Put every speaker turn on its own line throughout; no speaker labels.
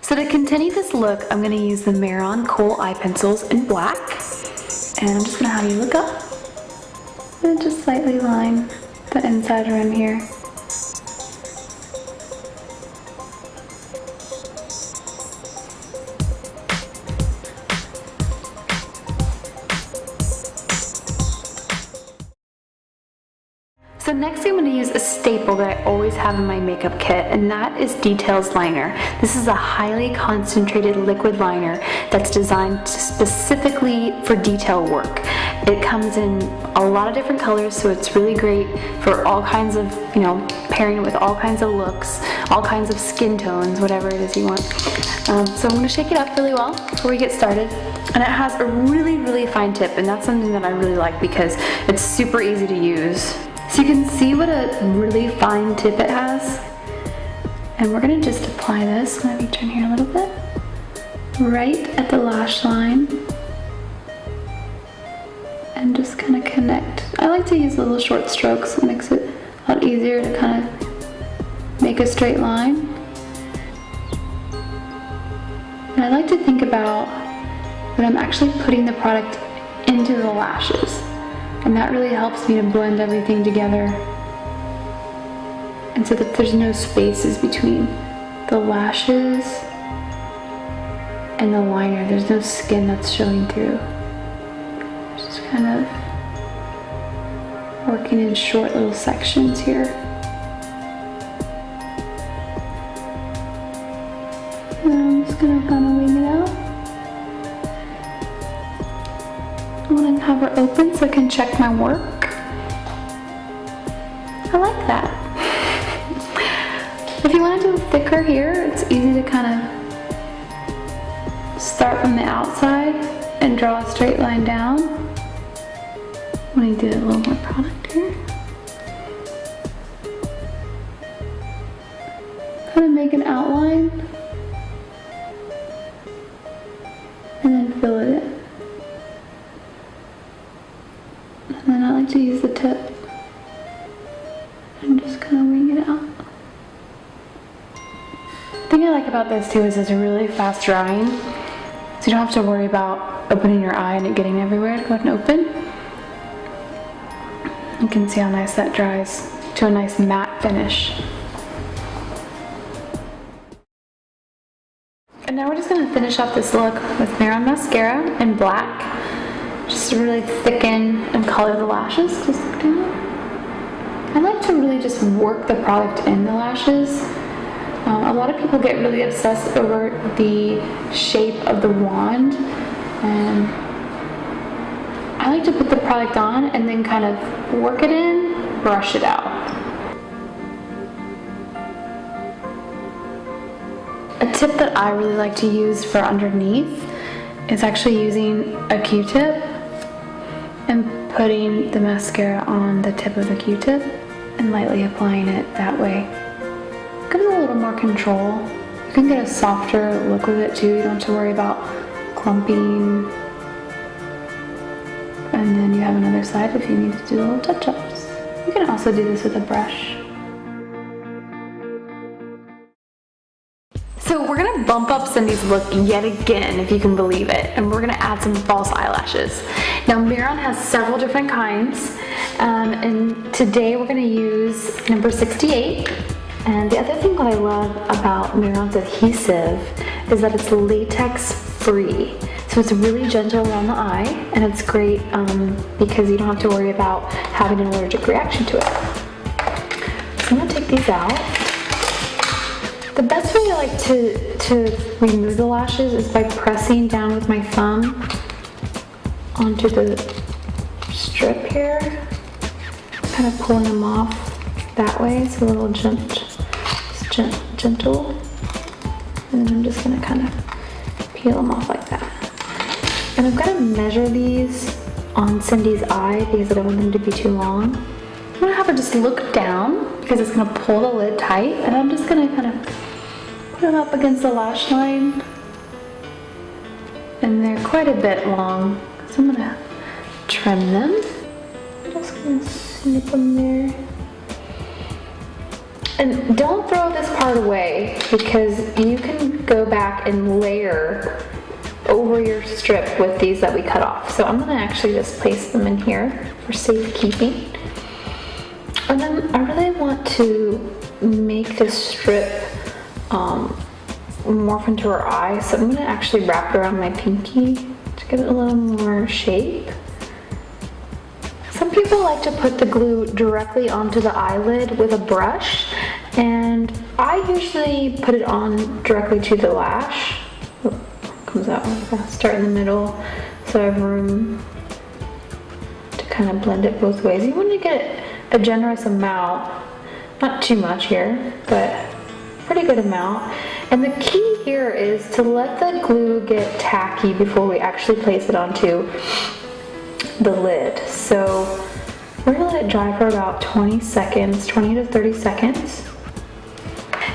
So to continue this look, I'm going to use the Mehron Kohl eye pencils in black, and I'm just going to have you look up and just slightly line the inside rim here. So next I'm going to use a staple that I always have in my makeup kit, and that is Details Liner. This is a highly concentrated liquid liner that's designed specifically for detail work. It comes in a lot of different colors, so it's really great for all kinds of, pairing it with all kinds of looks, all kinds of skin tones, whatever it is you want. So I'm going to shake it up really well before we get started. And it has a really, really fine tip, and that's something that I really like because it's super easy to use. So you can see what a really fine tip it has. And we're gonna just apply this, let me turn here a little bit, right at the lash line. And just kind of connect. I like to use little short strokes, it makes it a lot easier to kind of make a straight line. And I like to think about that I'm actually putting the product into the lashes. And that really helps me to blend everything together. And so that there's no spaces between the lashes and the liner. There's no skin that's showing through. Just kind of working in short little sections here. And I'm just gonna kind of wing it out. I'm going to have her open so I can check my work. I like that. If you want to do thicker here, it's easy to kind of start from the outside and draw a straight line down. Let me do a little more product here. Kind of make an outline and then fill it in. And then I like to use the tip and just kind of wing it out. The thing I like about this too is it's really fast drying, so you don't have to worry about opening your eye and it getting everywhere. Go ahead and open. You can see how nice that dries to a nice matte finish. And now we're just going to finish off this look with Mehron mascara in black. Just to really thicken and color the lashes. Just look down. I like to really just work the product in the lashes. A lot of people get really obsessed over the shape of the wand, and I like to put the product on and then kind of work it in, brush it out. A tip that I really like to use for underneath is actually using a Q-tip and putting the mascara on the tip of the Q-tip and lightly applying it that way. Gives it a little more control. You can get a softer look with it too. You don't have to worry about clumping. And then you have another side if you need to do little touch-ups. You can also do this with a brush. So we're gonna bump up Cindy's look yet again, if you can believe it, and we're gonna add some false eyelashes. Now Mehron has several different kinds, and today we're gonna use number 68. And the other thing that I love about Mehron's adhesive is that it's latex free. So it's really gentle around the eye, and it's great because you don't have to worry about having an allergic reaction to it. So I'm gonna take these out. The best way I like to remove the lashes is by pressing down with my thumb onto the strip here, kind of pulling them off that way. It's a little gentle, and then I'm just gonna kind of peel them off like that. And I'm gonna measure these on Cindy's eye because I don't want them to be too long. I'm gonna have her just look down because it's gonna pull the lid tight, and I'm just gonna kind of put them up against the lash line, and they're quite a bit long, so I'm gonna trim them. I'm just gonna snip them there. And don't throw this part away because you can go back and layer over your strip with these that we cut off. So I'm gonna actually just place them in here for safekeeping. And then I really want to make this strip morph into her eye. So I'm gonna actually wrap it around my pinky to give it a little more shape. Some people like to put the glue directly onto the eyelid with a brush, and I usually put it on directly to the lash. Oh, comes out like that. Start in the middle so I have room to kind of blend it both ways. You want to get a generous amount, not too much here, but pretty good amount. And the key here is to let the glue get tacky before we actually place it onto the lid. So we're gonna let it dry for about 20 seconds, 20 to 30 seconds.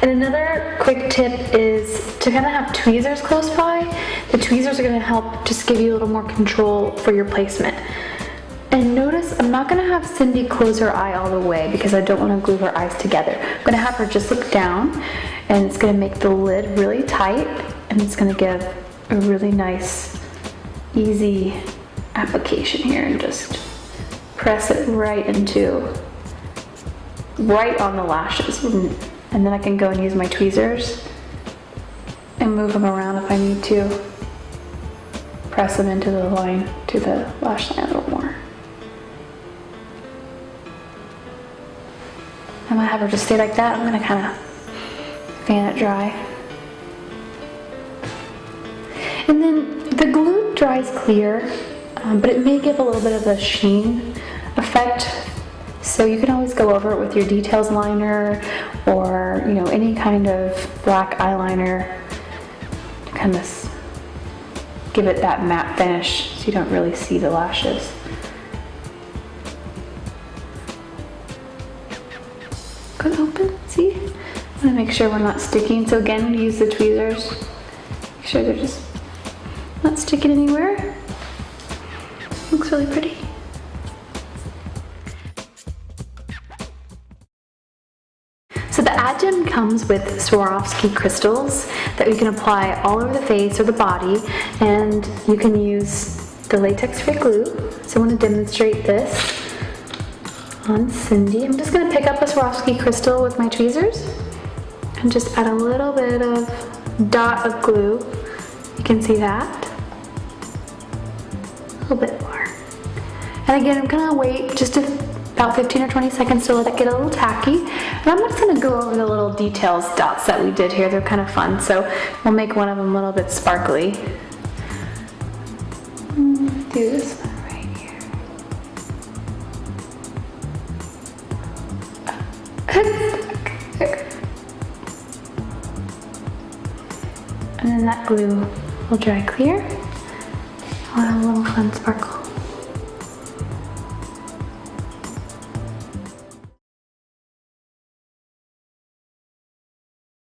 And another quick tip is to kind of have tweezers close by. The tweezers are gonna help just give you a little more control for your placement. And notice I'm not gonna have Cindy close her eye all the way because I don't wanna glue her eyes together. I'm gonna have her just look down, and it's gonna make the lid really tight, and it's gonna give a really nice, easy application here, and just press it right on the lashes. And then I can go and use my tweezers and move them around if I need to. Press them into the line, to the lash line a little more. I'm gonna have her just stay like that. I'm gonna kind of fan it dry. And then the glue dries clear, but it may give a little bit of a sheen effect. So you can always go over it with your details liner or, you know, any kind of black eyeliner to kind of give it that matte finish so you don't really see the lashes. Good, open, see? I'm gonna make sure we're not sticking. So again, use the tweezers. Make sure they're just not sticking anywhere. Looks really pretty. So the Adgem comes with Swarovski crystals that we can apply all over the face or the body, and you can use the latex-free glue. So I want to demonstrate this on Cindy. I'm just going to pick up a Swarovski crystal with my tweezers and just add a little bit of dot of glue. You can see that. A little bit more. And again, I'm going to wait just about 15 or 20 seconds to let it get a little tacky. And I'm just going to go over the little details dots that we did here. They're kind of fun. So we'll make one of them a little bit sparkly. Do this one right here. And then that glue will dry clear. I'll have a little fun sparkle.